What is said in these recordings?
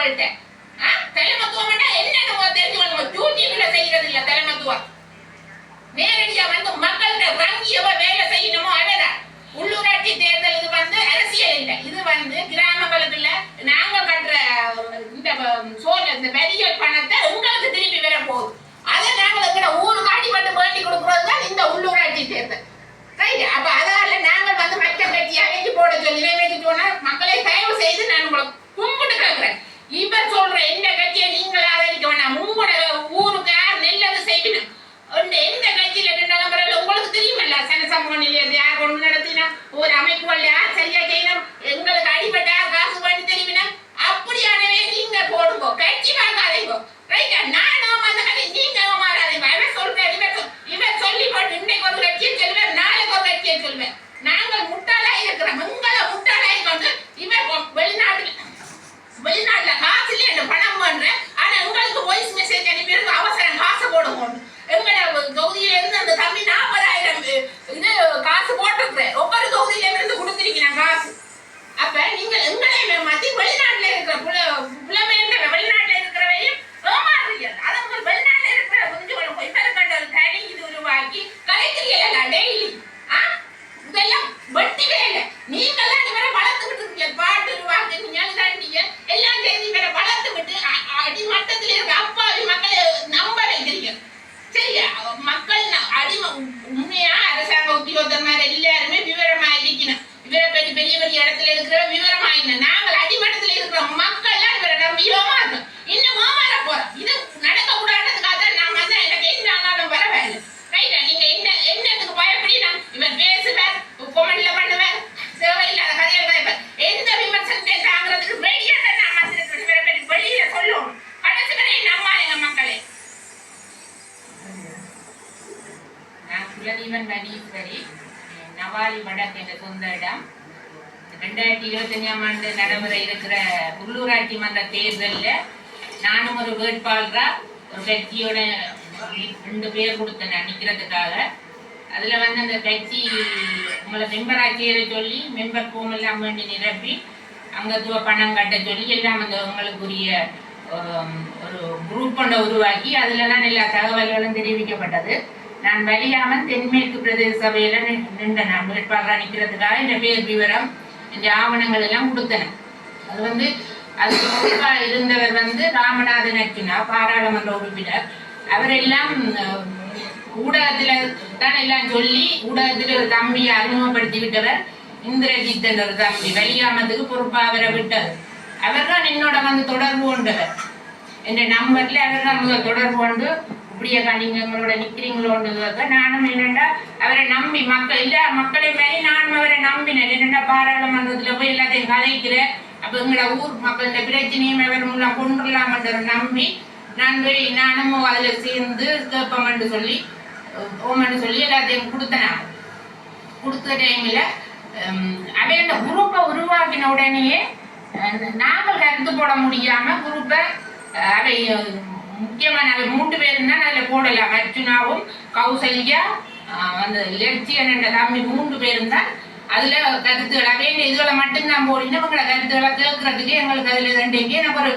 உங்கள்கிட்ட. தலைமத்துவம்னா என்னன்னு தெரிஞ்சுக்கணும். டியூட்டில செய்யறது இல்ல தலைமத்துவம். நேரடியா வந்து மக்கள்கிட்ட வங்கியவ வேலை செய்யணுமோ அவதான். உள்ளூராட்சி தேர்தல் இது வந்து அரசியல் இல்லை. இது வந்து கிராமங்களுக்குள்ள நாங்க கட்டுற இந்த இந்த பெரிய பணத்தை உங்களுக்கு திருப்பி வர போகுது. அதை நாங்கள் ஊருக்கு அடிபட்டு வேண்டி கொடுக்கறது தான் இந்த உள்ளூராட்சி தேர்தல். ரைட். அப்ப அதனால நாங்கள் வந்து மற்ற கட்சியை அழைச்சி போட சொல்லி நிறைவேற்றிட்டோம்னா மக்களை தயவு செய்து நான் உங்களை கும்பிட்டு கேட்கிறேன். இப்ப சொல்றேன், எந்த கட்சியை நீங்கள் ஆதரிக்க வேண்டாம். உங்களோட ஊருக்கு யார் நெல்லது செய்யணும். எந்த கட்சியில நின்றவங்க உங்களுக்கு தெரியுமல்ல. சனசமூக நிலையத்தை யார் கொண்டு நடத்தினா, ஒரு அமைப்புகள் யார் சரியா செய்யணும், எங்களுக்கு அடிபட்ட காசு வேண்டி தெரிவினா, அப்படியானவே நீங்க போடுங்க. கட்சி பார்க்காதீங்க. ரைட்டா? நானும் அந்த கட்சி நீங்க மாறாதீங்க. அவன் சொல்றேன், இவன் சொல்லி போட்டு இன்னைக்கு ஒரு கட்சியை சொல்லுவேன், நாளைக்கு ஒரு கட்சியை சொல்லுவேன். நாங்கள் முட்டாளா இருக்கிறோம். உங்களை முட்டாளாய் கொண்டு இவன் வெளிநாட்டுல காசு இல்லையே பணம் பண்றேன். ஆனா உங்களுக்கு வாய்ஸ் மெசேஜ் அனுப்பி அவசரம் காசு போடுங்க. எங்களோட தொகுதியில இருந்து அந்த தம்பி 40,000 இது காசு போட்டிருக்கிறேன். ஒவ்வொரு தொகுதியில இருந்து கொடுத்துருக்கீங்க காசு. அப்ப நீங்க எங்களை மாத்தி வெளிநாட்டுல இருக்கிற புலமைன்ற வெளிநாட்டுல இருக்கிறவையும் ஏமாறுறீங்க. அதை உங்க வெளிநாட்டுல இருக்கிற புரிஞ்சுக்கணும். இப்ப இருக்கின்ற ஒரு தனி இது உருவாக்கி கலைக்கிறீங்களா டெய்லி? இதெல்லாம் வெட்டி வேலை. நீங்கெல்லாம் இவரை வளர்த்துக்கிட்டு இருக்கீங்க. பாட்டு உருவாக்குறீங்க, தாண்டிய எல்லாம் செய்து இவரை வளர்த்து விட்டு அடிமட்டத்தில் இருக்க அப்பாவி மக்களை நம்ப வைக்கிறீங்க. சரியா? மக்கள் உண்மையா அரசாங்க உத்தியோகத்தர் எல்லாருமே விவரமா இருக்கணும். இவரை பற்றி பெரிய பெரிய இடத்துல இருக்கிற விவரமா இல்லை. நாங்கள் அடிமட்டத்தில் இருக்கிற மக்கள் எல்லாம் இவரை நம்பியோமா இருக்கோம். இன்னும் மாற போறோம். இது நடக்க கூடாதுக்காக தான் நான் வந்து எனக்கு என்ன ஆனாலும் பரவாயில்லை. ரைட்டா? நீங்க என்னத்துக்கு பயப்படினா இவர் பேசுவார், கொமெண்ட்ல பண்ணுவார், தேவையில்லாத கதைகள் கேட்பார். எந்த விமர்சனத்தை தாங்கிறதுக்கு வெளியே தான் நான் வந்திருக்கிறேன். இவரை பற்றி வெளியே சொல்லுவோம். கடைசி வரை நம்பாதீங்க மக்களே. நான் குலதீபன் மணீஸ்வரி, நவாலி வடக்கு என்ற சொந்த இடம். 2025ஆம் ஆண்டு நடைமுறை இருக்கிற உள்ளூராட்சி மன்ற தேர்தலில் நானும் ஒரு வேட்பாளரா ஒரு கட்சியோட 2 பேர் கொடுத்தேன் நிற்கிறதுக்காக. அதில் வந்து அந்த கட்சி உங்களை மெம்பர் ஆட்சியரை சொல்லி மெம்பர் ஃபார்ம் எல்லாம் வேண்டி நிரப்பி அங்கத்துவ பணம் கட்ட சொல்லி எல்லாம் அந்த உங்களுக்குரிய ஒரு குரூப் ஒன்றை உருவாக்கி அதில் தான் எல்லா தகவல்களும் தெரிவிக்கப்பட்டது. நான் வலியாமல் தென்மேற்கு பிரதேச சபையில் நின்றேன். நான் வேட்பாளராக நிற்கிறதுக்காக இந்த பேர் விவரம் இந்த ஆவணங்கள் எல்லாம் கொடுத்தேன். அது வந்து அதுக்கு பொறுப்பாக இருந்தவர் வந்து ராமநாதன் அர்ச்சுனா, பாராளுமன்ற உறுப்பினர். அவரெல்லாம் ஊடகத்தில் தான் எல்லாம் சொல்லி ஊடகத்தில் ஒரு தம்பியை அறிமுகப்படுத்தி விட்டவர் இந்திரஜித் என்ற ஒரு தம்பி. வலியாமத்துக்கு பொறுப்பாக அவரை விட்டது. அவர் தான் என்னோட வந்து தொடர்பு கொண்டவர். என்ற நம்பர்ல அவர் தான் முதல் தொடர்பு கொண்டு இப்படியே நீங்க எங்களோட நிற்கிறீங்களோன்றதுக்காக நானும் என்னென்னா அவரை நம்பி எல்லா மக்களை மாதிரி நானும் அவரை நம்பினேன். என்னென்னா பாராளுமன்றத்தில் போய் எல்லாத்தையும் கதைக்கிறேன். அப்போ எங்களோட ஊர் மக்களோட பிரச்சனையும் அவர் மூலம் கொண்டுடலாமன்ற நம்பி நானும் அதில் சேர்ந்து கேட்போம்னு சொல்லி எல்லாத்தையும் கொடுத்தேன். கொடுத்த டைமில் அவை அந்த குரூப்பை உருவாக்கின உடனேயே நாங்கள் கருத்து போட முடியாமல் குரூப்பை அவை முக்கியமான அவை 3 பேர் தான் அதில் போடலாம். அர்ச்சுனாவும் கௌசல்யா அந்த லட்சியன் என்ற தம்பி 3 பேரும் தான் அதில் கருத்துக்கள் அவை இதுகளை மட்டும்தான் போடினா உங்களை கருத்துக்களை கேட்கறதுக்கு எங்களுக்கு அதில் ரெண்டுக்கே எனக்கு ஒரு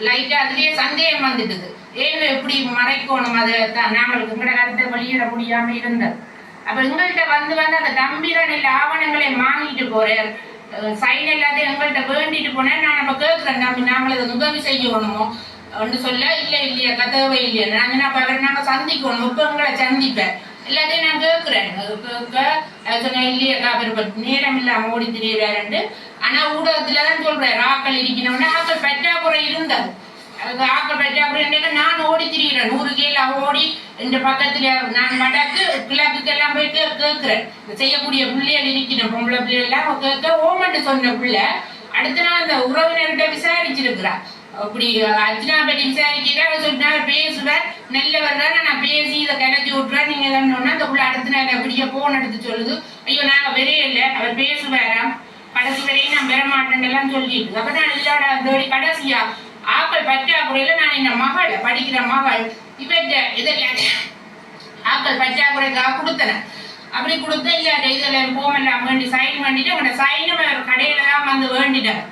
லைட்டாக அதுலேயே சந்தேகம் வந்துட்டுது. ஏன் எப்படி மறைக்கணும் அதை நாங்களுக்கு எங்களோட கருத்தை வெளியிட முடியாமல் இருந்தது. அப்போ எங்கள்கிட்ட வந்து அந்த தம்பிதான் இல்லை ஆவணங்களை வாங்கிட்டு போகிறேன், சைன் எல்லாத்தையும் எங்கள்கிட்ட வேண்டிட்டு போனேன். நான் அப்போ கேட்குறேன், தம்பி நாங்கள் அதை உதவி செய்யணுமோ ஒன்று சொல்ல இல்லையா கதவை இல்லையா நாங்கள் அப்போ அவரை நாங்கள் சந்திக்கணும். இப்போ எங்களை சந்திப்பேன் எல்லாத்தையும் நான் கேட்குறேன். சொன்னேன் இல்லையா அவர் நேரம் இல்லாமல் ஓடி திரியிறாருண்டு. ஆனால் ஊடகத்தில் தான் சொல்கிறேன் ஆக்கள் இருக்கணும்னா ஆக்கள் பற்றாக்குறை இருந்தது. ஆக்கள் பற்றாக்குறை நான் ஓடி திரிகிறேன் 100 கீழே ஓடி இந்த பக்கத்தில் நான் வடக்கு கிழக்குக்கெல்லாம் போய் கேட்குறேன். செய்யக்கூடிய பிள்ளைகள் இருக்கணும் பொம்பளை பிள்ளைகள்லாம் கேட்க ஓமண்டு சொன்ன பிள்ளை அடுத்த நாள் அந்த உறவினர்கிட்ட விசாரிச்சிருக்கிறான். அப்படி அர்ச்சனா பற்றி விசாரிக்கிறேன் சொன்னா பேசுவேன் நல்லவர் தானே நான் பேசி இதை கிளச்சி விட்டுறேன் நீங்க தானே அந்த பிள்ளை அடுத்த நாள் அப்படியே போன் எடுத்து சொல்லுது. ஐயோ நாங்கள் வரவே இல்லை அவர் பேசுவாராம் கடைசி வரையும் நான் பெற மாட்டேன் சொல்லிட்டு. அப்ப நான் இதோட அந்த கடைசியா ஆக்கள் பற்றாக்குறையில நான் இந்த மகள் படிக்கிற மகள் இவற்ற இதெல்லாம் ஆக்கள் பற்றாக்குறைக்காக கொடுத்தேன். அப்படி கொடுத்த இல்லாட்ட இதில் போமெல்லாம் வேண்டி சைன் பண்ணிட்டு உங்களோட சைனும் கடையில தான் வந்து வேண்டிட்டேன்.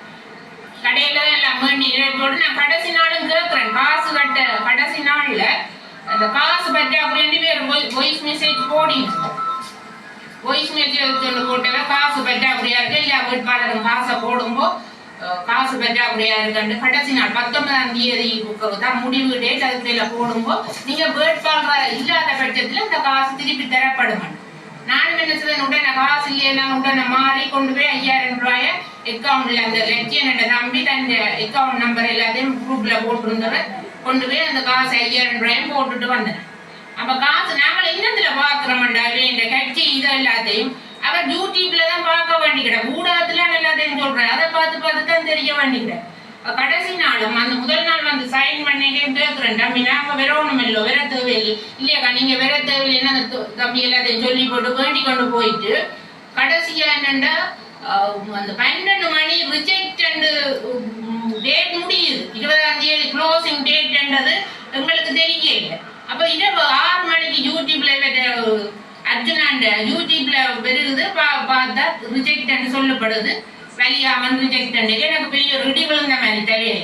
கடையில தான் எல்லாம் வேண்டி போட்டு நான் கடைசி நாளும் கேட்கிறேன் காசு கட்ட கடைசி நாள்ல அந்த காசு பற்றி அப்படி 2 பேர் வாய்ஸ் மெசேஜ் போடிங்க வாய்ஸ் மெசேஜ் ஒன்று போட்டவ காசு பற்றாக்குறையா இருக்கு இல்ல வேட்பாளரும் காசை போடும்போது காசு பற்றாக்குறையா இருக்கு கடைசி நாள் 19ஆம் தேதி தான் முடிவு டேட் அதுக்குள்ள போடும்போது நீங்க வேட்பாளர் இல்லாத பட்சத்துல இந்த காசு திருப்பி தரப்படுமா நானும் என்ன செய்தேன் உடனே காசு இல்லையா உடனே மாறி கொண்டு போய் 5000 ரூபாய அக்கௌண்ட்ல அந்த லட்சியம் நம்பி தன் அக்கௌண்ட் நம்பர் எல்லாத்தையும் குரூப்ல போட்டிருந்தவர் கொண்டு போய் அந்த காசு 5000 ரூபாயும் போட்டுட்டு வந்தேன். அப்ப காசு நாங்கள் இன்னத்துல பாக்குறோம்டா இந்த கட்சி இது எல்லாத்தையும் அவர் யூடியூப்ல தான் பார்க்க வேண்டிக்கிற ஊடகத்துல எல்லாத்தையும் சொல்றேன் அதை பார்த்து தான் தெரிய வேண்டிக்கிற கடைசி நாளும் அந்த முதல் நாள் வந்து சைன் பண்ணி கேட்கிறேன் தம்பி நாங்க வேற ஒண்ணும் இல்லை வேற தேவையில்லை இல்லையாக்கா நீங்க வேற தேவையில்லைன்னா அந்த தம்பி எல்லாத்தையும் சொல்லி போட்டு வேண்டி கொண்டு போயிட்டு கடைசியா என்னண்டா அந்த 12 மணி ரிஜெக்ட் டேட் முடியுது 20ஆம் தேதி க்ளோசிங் டேட்ன்றது எங்களுக்கு தெரியல. அப்ப இரவு 6 மணிக்கு யூடியூப்ல அர்ஜுனாண்ட யூடியூப்ல பெருகுது பார்த்தா ரிஜெக்ட் சொல்லப்படுது வெளியாமன் ரிஜெக்ட் எனக்கு பெரிய ஒரு இடி விழுந்த மாதிரி தெரியல.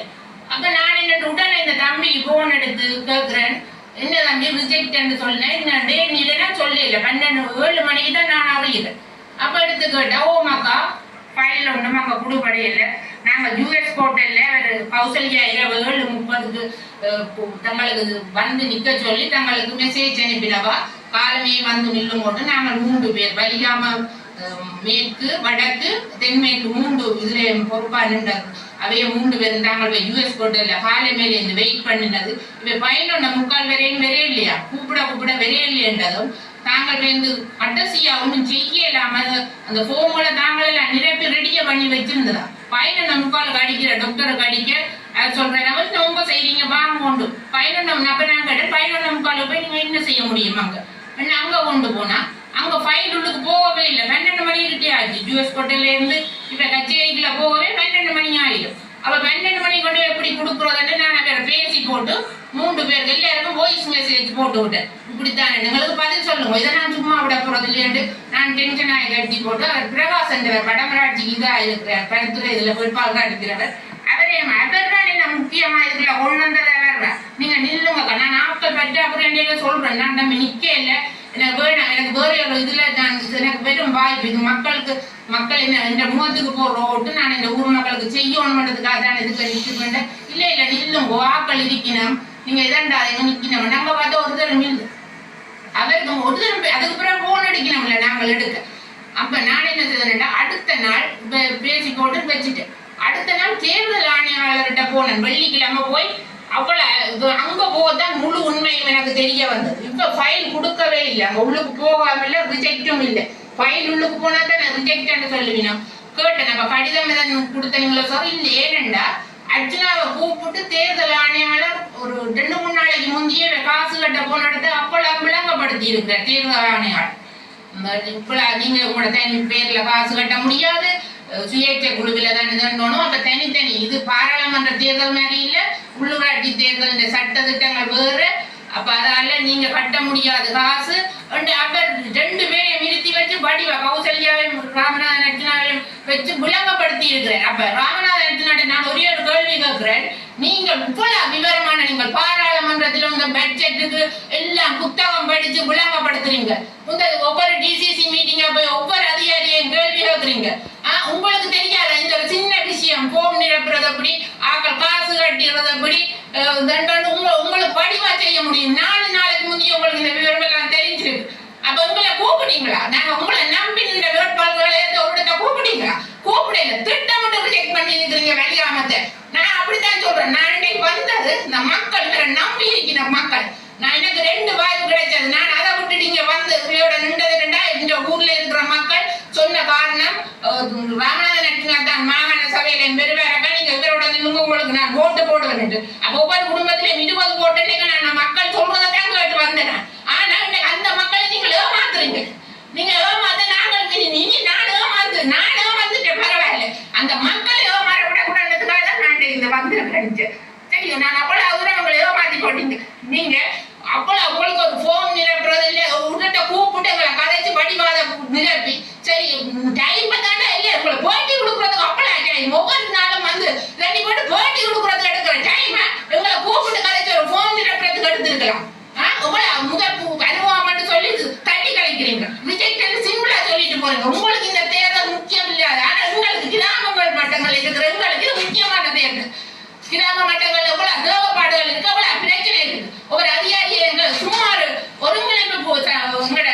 அப்ப நான் என்ன உடனே இந்த தம்பிக்கு போன் எடுத்து கேட்கிறேன் என்ன தம்பி ரிஜெக்ட் சொன்னேன் என்ன டேட் இல்லைன்னா சொல்லல 7 மணிக்கு தான் நான் அறிகிறேன். அப்ப எடுத்து கேட்டா ஓமாக்கா ஃபைல் ஒன்றும் அங்கே கொடுப்படையில நாங்கள் யூஎஸ் போர்ட்டல்ல ஒரு கௌசல்யா இரவு 7:30க்கு தங்களுக்கு வந்து நிற்க சொல்லி தங்களுக்கு மெசேஜ் அனுப்பினவா காலமே வந்து நில்லும் போது நாங்கள் 3 பேர் வலியாம மேற்கு வடக்கு தென்மேற்கு 3 இதுல பொறுப்பா நின்றார் அவைய 3 பேரும் தாங்கள் யூஎஸ் போர்ட்டல்ல காலை மேலே இருந்து வெயிட் பண்ணினது இவை 11:45 வரையும் வரே இல்லையா கூப்பிட வரே இல்லையன்றதும் தாங்கள் வந்து கடைசியா ஒன்றும் செய்யலாம அந்த ஃபோர்முல தாங்களெல்லாம் நிரப்பி ரெடியா பண்ணி வச்சிருந்ததா 11:45 அடிக்கிற டாக்டருக்கு அடிக்க சொல்றேன் அவருக்கு ரொம்ப செய்றீங்க வாங்க கொண்டு 11 அப்ப நாங்க 11:45 போய் நீங்க என்ன செய்ய முடியும் அங்க கொண்டு போனா அங்க ஃபைல் உள்ளுக்கு போகவே இல்லை 12 மணி கிட்டே ஆச்சு யூஎஸ் போர்ட்டல்ல இருந்து இப்ப கச்சேரிக்குள்ள போகவே 12 மணி ஆயிடும். அப்ப 12 மணி கொண்டு எப்படி கொடுக்குறதுன்னு நான் வேற பேசி போட்டு 3 பேருக்கு எல்லாருக்கும் வாய்ஸ் மெசேஜ் போட்டு விட்டேன் இப்படித்தானே எங்களுக்கு பதில் சொல்லுங்க இதை நான் சும்மா விட போறது இல்லையாண்டு நான் டென்ஷன் ஆகி கட்டி போட்டு அவர் பிரகாஷ் என்றவர் வடமராட்சிக்கு இதா இருக்கிறார் கருத்துறை இதுல வேட்பாளராக இருக்கிறவர் அவர் தான் என்ன முக்கியமா இதுல கொண்டு வந்ததை நீங்க நில்லுங்க நான் நாட்கள் பற்றி அப்புறம் சொல்றேன் நான் நம்ம நிக்க இல்லை எனக்கு வேணாம் எனக்கு வேற ஒரு இதுல எனக்கு வெறும் வாய்ப்பு இது மக்கள் என்ன இந்த முகத்துக்கு போற ஓட்டு நான் இந்த ஊர் மக்களுக்கு செய்யணும்ன்றதுக்காக தான் இதுக்கு நிற்க இல்ல நில்லுங்க ஆக்கள் இருக்கணும் நீங்க இதாண்டா நிக்கணும் நம்ம பார்த்தா ஒரு தரம் இல்லை அவருக்கு ஒரு தரம் அதுக்கு பிறகு போன் அடிக்கணும்ல நாங்கள் எடுக்க. அப்ப நான் என்ன செய்தேன்டா அடுத்த நாள் பேசி போட்டு வச்சுட்டேன். அடுத்த நாள் தேர்தல் ஆணையாளர்கிட்ட போனேன் வெள்ளிக்கிழமை போய் அவ்வளவு அங்க போதான் முழு உண்மையும் எனக்கு தெரிய வந்தது. இப்ப ஃபைல் கொடுக்கவே இல்லை அங்க உள்ளுக்கு போகாம இல்ல ரிஜெக்டும் இல்லை ஃபைல் உள்ளுக்கு போனா தான் ரிஜெக்ட் சொல்லுவீங்க கேட்டேன் நம்ம கடிதம் எதாவது கொடுத்தீங்களோ சார் இல்லை ஏனண்டா அர்ஜுனாவை கூப்பிட்டு தேர்தல் ஆணையாளர் ஒரு 2-3 நாளைக்கு முந்தைய காசு கட்ட போன இடத்த அப்பெல்லாம் விளங்கப்படுத்தி இருக்கிற தேர்தல் ஆணையாளர் இப்ப நீங்க உங்களோட தனி பேர்ல காசு கட்ட முடியாது சுயேட்சை குழுவில தான் இதோணும் அப்ப தனித்தனி இது பாராளுமன்ற தேர்தல் மாதிரி இல்ல உள்ளூராட்சி தேர்தல் சட்ட திட்டங்கள் வேறு அப்ப அதால நீங்க கட்ட முடியாது காசு அப்ப 2 பேரையும் நிறுத்தி வச்சு வடிவா கௌசல்யாவையும் ராமநாதன் அர்ஜுனாவையும் வச்சு விளங்கப்படுத்தி இருக்கிறேன். அப்ப ராமநாதன் அர்ஜுனாட்ட நான் ஒரே ஒரு கேள்வி கேட்கிறேன் நீங்க இவ்வளவு விவரமான நீங்கள் பாராளுமன்றத்தில் உங்க பட்ஜெட்டுக்கு எல்லாம் புத்தகம் படிச்சு விளங்கப்படுத்துறீங்க ஒவ்வொரு டிசிசி மீட்டிங்கா போய் ஒவ்வொரு அதிகாரியும் கேள்வி கேட்குறீங்க உங்களுக்கு தெரியாத இந்த ஒரு சின்ன விஷயம் போம் நிரப்புறது அப்படி ஆக்கள் காசு கட்டிடுறது அப்படி உங்களுக்கு படிவா செய்ய முடியும் 4 நாளைக்கு முந்தைய உங்களுக்கு இந்த விவரம் எல்லாம் தெரிஞ்சிருக்கு. அப்ப உங்களை கூப்பிட்டீங்களா நாங்க உங்களை நம்பி இந்த வேட்பாளர்களை ஒரு கூப்பிட்டீங்களா கூப்பிடல திட்டம் மட்டும் ரிஜெக்ட் பண்ணி இருக்கிறீங்க வெளியாமத்தை நான் அப்படித்தான் சொல்றேன். நான் இன்னைக்கு வந்தது இந்த மக்கள் நம்பி இருக்கிற மக்கள் நான் எனக்கு 2 வாய்ப்பு கிடைச்சது நான் அதை விட்டுட்டீங்க வந்து இவையோட நின்றதுண்டா இந்த ஊர்ல இருக்கிற மக்கள் சொன்ன காரணம் ராமநாதன் அர்ஜுனா தான் மாகாண சபையில பெருவாக நீங்க இவரோட நின்று உங்களுக்கு நான் ஓட்டு போடுவேன் அப்ப ஒவ்வொரு குடும்பத்திலையும் 20 ஓட்டு நான் மக்கள் சொல்றதான் கேட்டு வந்தேன். ஆனா இன்னைக்கு அந்த மக்களை நீங்கள் ஏமாத்துறீங்க நீங்க ஏமாத்த நாங்கள் நான் ஏமாந்துட்டேன் பரவாயில்ல அந்த மக்களை ஏமாற விடக்கூடாதுக்காக தான் நான் இந்த வந்திருக்கேன் சரி நான் அவ்வளவு தூரம் அவங்களை ஏமாத்தி போட்டீங்க நீங்க அவ்வளவு உங்களுக்கு ஒரு போன் நிரப்புறது இல்ல உடனே கூப்பிட்டு எங்களை கதைச்சு வடிவாத நிரப்பி சரி டைம் தானே இல்ல உங்களை போட்டி கொடுக்கறதுக்கு அப்பளம் டைம். ஒவ்வொரு நாளும் வந்து ரெண்டு போட்டு பேட்டி கொடுக்கறது எடுக்கிற டைம் எங்களை கூப்பிட்டு கலைச்சு ஒரு ஃபோன் நிரப்புறதுக்கு எடுத்துருக்கலாம். முதல் அனுபவம் சொல்லி தட்டி கலைக்கிறீங்க. ரிஜெக்ட் சிம்பிளா சொல்லிட்டு போறீங்க. உங்களுக்கு இந்த தேர்தல் முக்கியம் இல்லாத, ஆனா உங்களுக்கு கிராமங்கள் மட்டங்கள் இருக்கிற எங்களுக்கு இது முக்கியமான தேர்தல். கிராம மட்டங்கள் எவ்வளவு தேவைப்பாடுகள் இருக்கு, அவ்வளவு பிரச்சனை இருக்கு. ஒரு அதிகாரியை சுமார் ஒருங்கிணைப்பு உங்களோட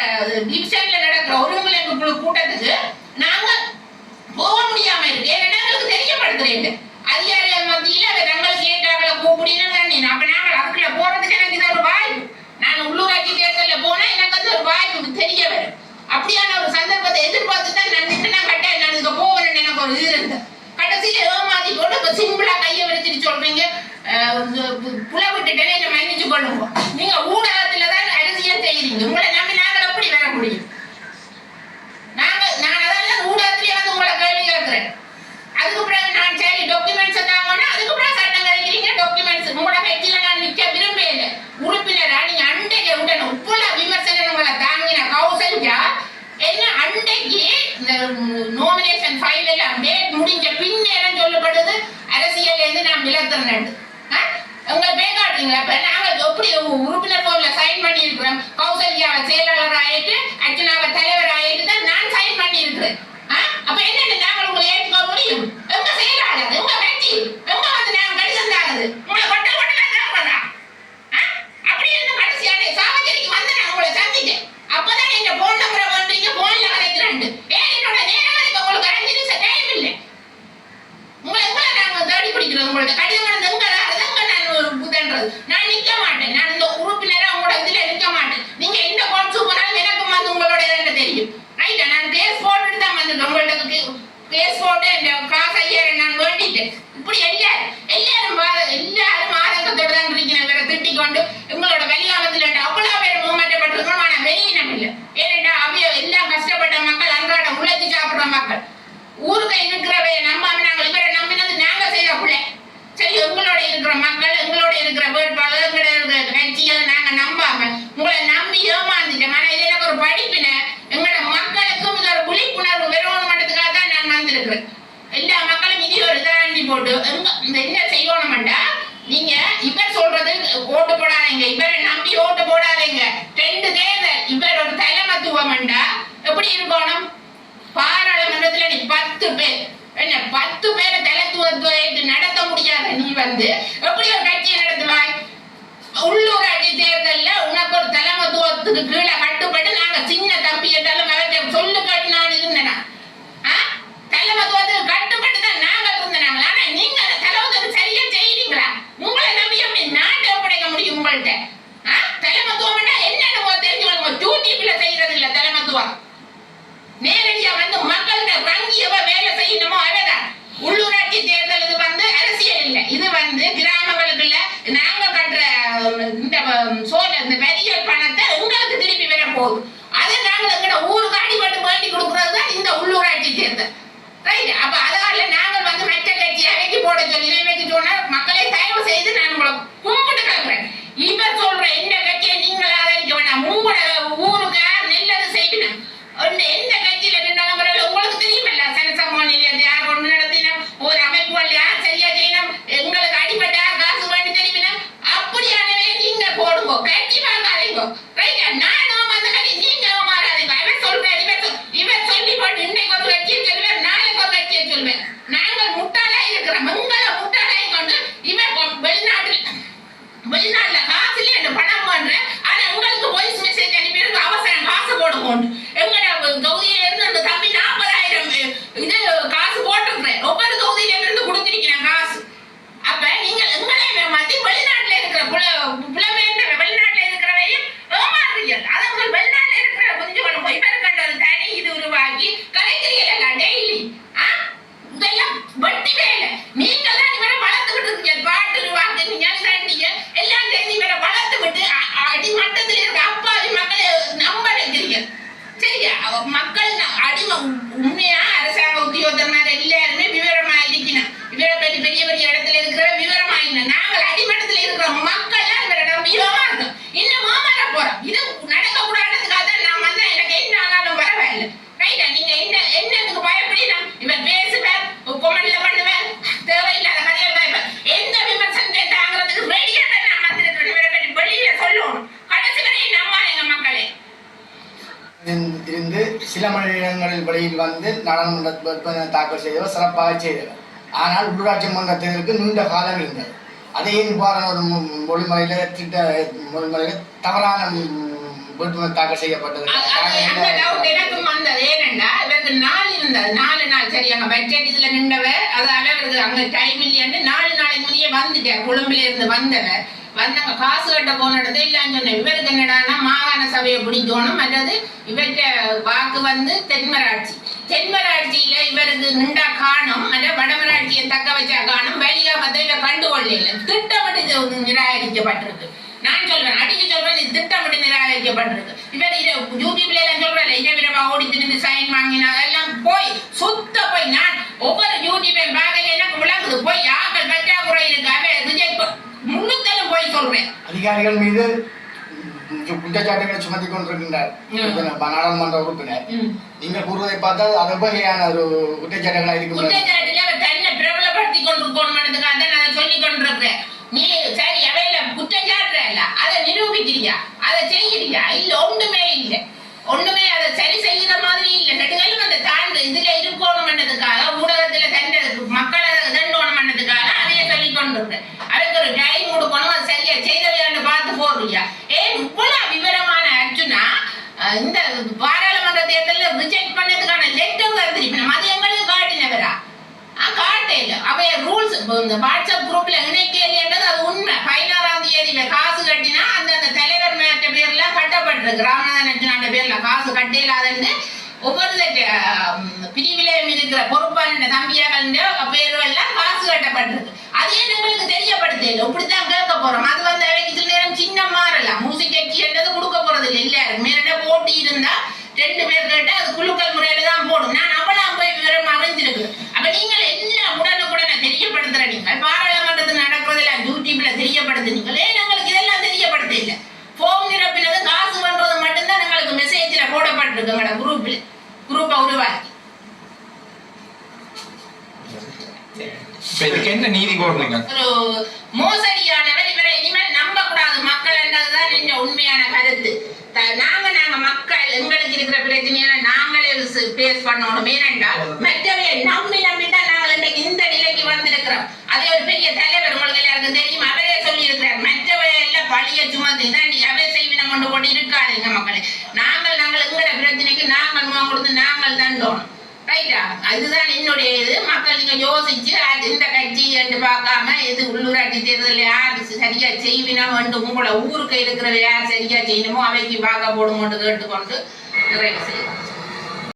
டிவிஷன்ல நடக்கிற ஒருங்கிணைப்பு குழு கூட்டத்துக்கு நாங்க போக முடியாம இருக்கு. ஏன்னா எங்களுக்கு தெரியப்படுத்துறீங்க அதிகாரிகள் மத்தியில தங்களுக்கு ஏற்றாக்களை கூப்பிடுன்னு. அப்ப நாங்கள் அதுக்குள்ள போறதுக்கு எனக்கு இது ஒரு வாய்ப்பு. நான் உள்ளூராட்சி தேர்தலில் போனா எனக்கு வந்து ஒரு வாய்ப்பு தெரிய வரும். அப்படியான ஒரு சந்தர்ப்பத்தை எதிர்பார்த்து தான் நான் கட்டேன். நான் இதுக்கு போவேன்னு எனக்கு ஒரு இது இருந்தேன். கடைசியில ஏமாத்தி போட்டு இப்ப சிம்பிளா கையை வச்சுட்டு சொல்றீங்க புல விட்டுட்டேன்னு என்ன மன்னிச்சு கொள்ளுங்க. நீங்க ஊடகத்துலதான் அரசியல் செய்யறீங்க. உங்களை நம்பி நாங்கள் எப்படி வர முடியும்? நான் அதெல்லாம் ஊடகத்திலேயே வந்து உங்களை கேள்வி கேட்கிறேன். அதுக்கு பிறகு நான் சரி டாக்குமெண்ட்ஸ் தாங்கன்னா அதுக்கு பிறகு சட்டம் கிடைக்கிறீங்க. டாக்குமெண்ட்ஸ் உங்களோட கட்சியில நான் நிக்க விரும்பல உறுப்பினரா நீங்க அண்டைக்கு உடனே உப்புல விமர்சனங்களை தாங்கின கௌசல்யா என்ன அண்டைக்கு இந்த நோமினேஷன் ஃபைல் எல்லாம் டேட் முடிஞ்ச பின்னேரம் சொல்லப்படுது அரசியல் இருந்து நான் விலத்துறேன். உங்க பேக்காட்டுறீங்களா? இப்ப நாங்க எப்படி உறுப்பினர் ஃபார்ம்ல சைன் பண்ணி இருக்கிறோம். கௌசல்யாவை செயலாளர் ஆயிட்டு அர்ச்சனாவை தலைவர் ஆயிட்டு தான் நான் சைன் பண்ணி இருக்கிறேன். அப்ப என்னன்னு நாங்கள் உங்களை ஏற்றுக்க முடியும்? எங்க செயலாளர் எங்க கட்சி எங்க வந்து நாங்க கடிதம் தாக்குது உங்களை கொட்ட கொட்டா அப்படி இருந்து கடைசியான சாவச்சேரிக்கு வந்து நான் உங்களை சந்திச்சேன். அப்பதான் எங்க போன் நம்பரை பண்றீங்க, போன்ல கலைக்கிறேன். ஏன் என்னோட நேரம் அதுக்கு உங்களுக்கு 5 நிமிஷம் டைம் இல்லை. உங்களை நாங்க தேடி பிடிக்கிறோம். உங்களோட கடிதம் எங்க நான் புதன்றது நான் நிக்க மாட்டேன். நான் இந்த உறுப்பினரை உங்களோட இதுல நிக்க மாட்டேன். நீங்க எந்த கோட்ஸு போனாலும் எனக்கும் வந்து உங்களோட என்ன தெரியும். ரைட்டா? நான் கேஸ் போட்டுட்டு தான் வந்துட்டேன். உங்கள்ட்ட கேஸ் போட்டு என் காசு 5000 நான் வேண்டிட்டேன். இப்படி எல்லாரும் ஆதங்கத்தோட தான் இருக்கிறேன். வேற திட்டிக் கொண்டு உங்களோட வெளியாமத்தில் அவ்வளவு பேர் முகமாற்றப்பட்டிருக்கோம். ஆனா வெளியினம் இல்லை. ஏனென்றா அவைய எல்லாம் கஷ்டப்பட்ட மக்கள், அன்றாட உழைச்சி சாப்பிடுற மக்கள், ஊருக்கு இருக்கிறவை நம்பாம நாங்கள் இவரை நம்பினது நாங்க செய்த பிள்ளை. சரி, உங்களோட இருக்கிற மக்கள், எங்களோட இருக்கிற வேட்பாளர், எங்களோட இருக்கிற கட்சிகளை நாங்க நம்பாம உங்களை நம்பி ஏமாந்துட்டோம். ஆனா இது எனக்கு ஒரு படிப்பின எங்களோட மக்களுக்கும் இது ஒரு விழிப்புணர்வு வெறும் மட்டத்துக்காக தான் நான் வந்திருக்கிறேன். எல்லா மக்களும் இனி ஒரு தாண்டி போட்டு இந்த என்ன செய்யணும்டா, நீங்க இவர் சொல்றது ஓட்டு போடாதீங்க, இவரை நம்பி ஓட்டு போடாதீங்க. 2 தேர்தல் இவர் ஒரு தலைமத்துவம்டா எப்படி இருக்கணும்? பாராளுமன்றத்துல நீ 10 பேர் என்ன 10 பேரை தலைத்துவத்தை நடத்த முடியாத நீ வந்து எப்படி ஒரு கட்சியை நடத்துவாய்? உள்ளூராட்சி தேர்தல்ல உனக்கு ஒரு தலைமத்துவத்துக்கு கீழே கட்டுப்பட்டு நாங்க சின்ன தம்பி என்றாலும் அவற்றை சொல்லு கேட்டு நான் இருந்தேனா? தலைமத்துவத்துக்கு கட்டுப்பட்டு தான் நாங்க இருந்தேனாங்க. ஆனா நீங்க அந்த தலைமத்துவத்துக்கு சரியா செய்யறீங்களா? உங்களை நம்பி எப்படி நாட்டை ஒப்படைக்க முடியும் உங்கள்கிட்ட? தலைமத்துவம் என்னன்னு தெரிஞ்சுக்கணும். யூடியூப்ல செய்யறது இல்ல தலைமத்துவம். நேரடியா வந்து மக்கள்கிட்ட வங்கியவ வேலை செய்யணுமோ அவதான். உள்ளூராட்சி தேர்தல் இது வந்து அரசியல் இல்லை. இது வந்து கிராமங்களுக்குள்ள நாங்க கட்டுற இந்த பெரிய பணத்தை உங்களுக்கு திருப்பி வர போகுது. அதை நாங்கள் எங்கட ஊருக்கு அடிபட்டு வேண்டி கொடுக்கறது தான் இந்த உள்ளூராட்சி தேர்தல். ரைட்? அப்ப அதனால நாங்கள் வந்து மற்ற கட்சி அவைக்கு போட சொல்லி இவைக்கு சொன்னா மக்களை தயவு செய்து நான் உங்களை கும்பிட்டு கேட்கிறேன். இப்ப சொல்ற இந்த கட்சியை நீங்கள் ஆதரிக்க வேண்டாம். உங்களோட ஊருக்கு நல்லது செய்யணும். எந்த கட்சியில இருந்தாலும் உங்களுக்கு தெரியுமல்ல, சனசமூக நிலையத்தை யார் கொண்டு நடத்தினோம், ஒரு அமைப்புகள் யார் சரியா செய்யணும், எங்களுக்கு அடிப்பட்டா காசு வேண்டி தெரியுமினா அப்படியானவே நீங்க போடுங்க. கட்சி வாங்காதீங்க. ரைட்டா? நானும் அந்த கட்சி நீங்க மாறாதீங்க. இவர் சொல்றாரு, இவர் சொல்லி போட்டு இன்னைக்கு ஒரு கட்சியை சொல்லுவேன், நாளைக்கு ஒரு கட்சியை சொல்லுவேன். நாங்கள் முட்டாளா இருக்கிறோம். எங்களை முட்டாளாய் கொண்டு இவர் வெளிநாட்டில் வெளியில் வந்து நாடாளுமன்ற தாக்கல் செய்தவர் சிறப்பாக செய்தவர். ஆனால் உள்ளூராட்சி மன்ற தேர்தலுக்கு நீண்ட காலம் இருந்தது. அதே இவ்வாறான ஒரு மொழிமுறையில் தவறான வேட்புமனு தாக்கல் செய்யப்பட்டது. எனக்கும் வந்தது ஏனென்றா இவருக்கு 4 நாள் சரி அங்க பட்ஜெட் இதுல நின்றவர் அதால இவருக்கு அங்க டைம் இல்லையாண்டு 4 நாளைக்கு முன்னே வந்துட்டார். கொழும்புல இருந்து வந்தவர் வந்தாங்க காசு கட்ட போனது இல்லைன்னு சொன்ன. இவருக்கு என்னடான்னா மாகாண சபையை பிடிக்கணும் அல்லது இவற்ற வாக்கு வந்து தென்மராட்சியில இவருக்கு நின்றா காணும் அல்ல வடமராட்சியை தக்க வச்சா காணும் வழியா மத்த இவ கண்டுகொள்ள திட்டமிட்டு நிராகரிக்கப்பட்டிருக்கு. நான் சொல்றேன் அடிச்சு சொல்றேன் இது திட்டமிட்டு நிராகரிக்கப்பட்டிருக்கு. இவர் யூடியூப்ல எல்லாம் சொல்றேன் இரவிரவா ஓடி திருந்து சைன் வாங்கினா எல்லாம் போய் சுத்த போய் நான் ஒவ்வொரு யூடியூபையும் பார்க்க எனக்கு விளங்குது போய் ஆக்கள் பற்றாக்குறை இருக்காங்க விஜய் முன்னுத்தலும் போய் சொல்றேன். அதிகாரிகள் மீது குற்றச்சாட்டுகளை சுமத்தி கொண்டிருக்கின்றார் நாடாளுமன்ற உறுப்பினர். நீங்கள் கூறுவதை பார்த்தால் அது வகையான ஒரு குற்றச்சாட்டுகளா இருக்கு. குற்றச்சாட்டுல அவர் தன்னை பிரபலப்படுத்தி கொண்டிருக்கணும்ன்றதுக்காக தான் நான் சொல்லி கொண்டிருக்கிறேன். நீ சரி அவையில குற்றச்சாட்டுற இல்ல அதை நிரூபிக்கிறியா அதை செய்யறியா இல்ல ஒண்ணுமே அதை சரி செய்யற மாதிரி இல்ல. நெடுகளும் அந்த தாண்டு இதுல இருக்கணும்ன்றதுக்காக ஊடகத்துல மக்களை தண்டோணும்ன்றதுக்காக அதைய சொல்லி கொண்டிருக்கிறேன். அதுக்கு ஒரு டைம் கொடுக்கணும் அது சரியா செய்தவையான்னு பார்த்து போடுறியா. ஏன் இவ்வளவு விவரமான அர்ஜுனா இந்த பாராளுமன்ற தேர்தலில் ரிஜெக்ட் பண்ணதுக்கான லெட்டர் தந்திருப்பேன் அது எங்களுக்கு காட்டினவரா காட்டையில அவைய ரூல்ஸ் இந்த வாட்ஸ்அப் குரூப்ல இணைக்கலைன்றது அது உண்மை. 16ஆம் தேதி காசு கட்டினா அந்த தலைவர் மேற்ற பேர்ல கட்டப்பட்டிருக்கு. ராமநாதன் அர்ஜுனாண்ட பேர்ல காசு கட்டையிலாதுன்னு ஒவ்வொரு பிரிவிலையும் இருக்கிற பொறுப்பான தம்பியாக்கள் பேர்கள் எல்லாம் காசு கட்டப்பட்டிருக்கு. அதே எங்களுக்கு தெரியப்படுத்தல இப்படித்தான் கேட்க போறோம். அது வந்து அவைக்கு சில நேரம் சின்ன மாறலாம். மூசிக் கட்சி என்றது கொடுக்க போறது இல்லை எல்லாரும் மேல போட்டி இருந்தா 2 பேர் கேட்டா அது குழுக்கள் முறையில தான் போடும். நான் அவளாம் போய் விவரம் அறிஞ்சிருக்கு. அப்ப நீங்கள் எல்லாம் உடனுக்குடனே தெரியப்படுத்துற நீங்கள் பாராளுமன்றத்தில் நடக்கிறதுல யூடியூப்ல தெரியப்படுத்துனீங்களே எங்களுக்கு இதெல்லாம் தெரியப்படுத்த இல்லை. போம் நிரப்பினது காசு பண்றது மட்டும்தான் எங்களுக்கு மெசேஜ்ல போடப்பட்டிருக்கு குரூப்பை உருவாக்கி. என்ன நீதி கோருங்க ஒரு மோசடியானவர் இவரை இனிமேல் நம்ப கூடாது மக்கள் என்றதுதான் என்ற உண்மையான கருத்து. நாங்க மக்கள் எங்களுக்கு இருக்கிற பிரச்சனையை நாங்களே பேஸ் பண்ணணும். ஏனென்றால் மற்றவை நம்பிதான் நாங்கள் இன்றைக்கு இந்த நிலைக்கு வந்திருக்கிறோம். அதே ஒரு பெரிய தலைவர் உங்களுக்கு எல்லாருக்கும் தெரியும் அவரே சொல்லி இருக்கிறார் மற்றவை எல்லாம் பழிய சுமந்து இதான் அவை செய்வினம் கொண்டு போட்டு இருக்காதுங்க மக்களே. நாங்கள் எங்களோட பிரச்சனைக்கு நாங்கள் முகம் கொடுத்து நாங்கள் தண்டோணும். ரைட்டா அதுதான் என்னுடைய இது. மக்கள் நீங்க யோசிச்சு இந்த கட்சி என்று பார்க்காம இது உள்ளூராட்சி தேர்தல் யார் சரியா செய்வினம் என்று உங்களை ஊருக்கு இருக்கிற யார் சரியா செய்யணுமோ அவைக்கு பார்க்க போடுமோன்னு கேட்டுக்கொண்டு நிறைவு செய்யணும்.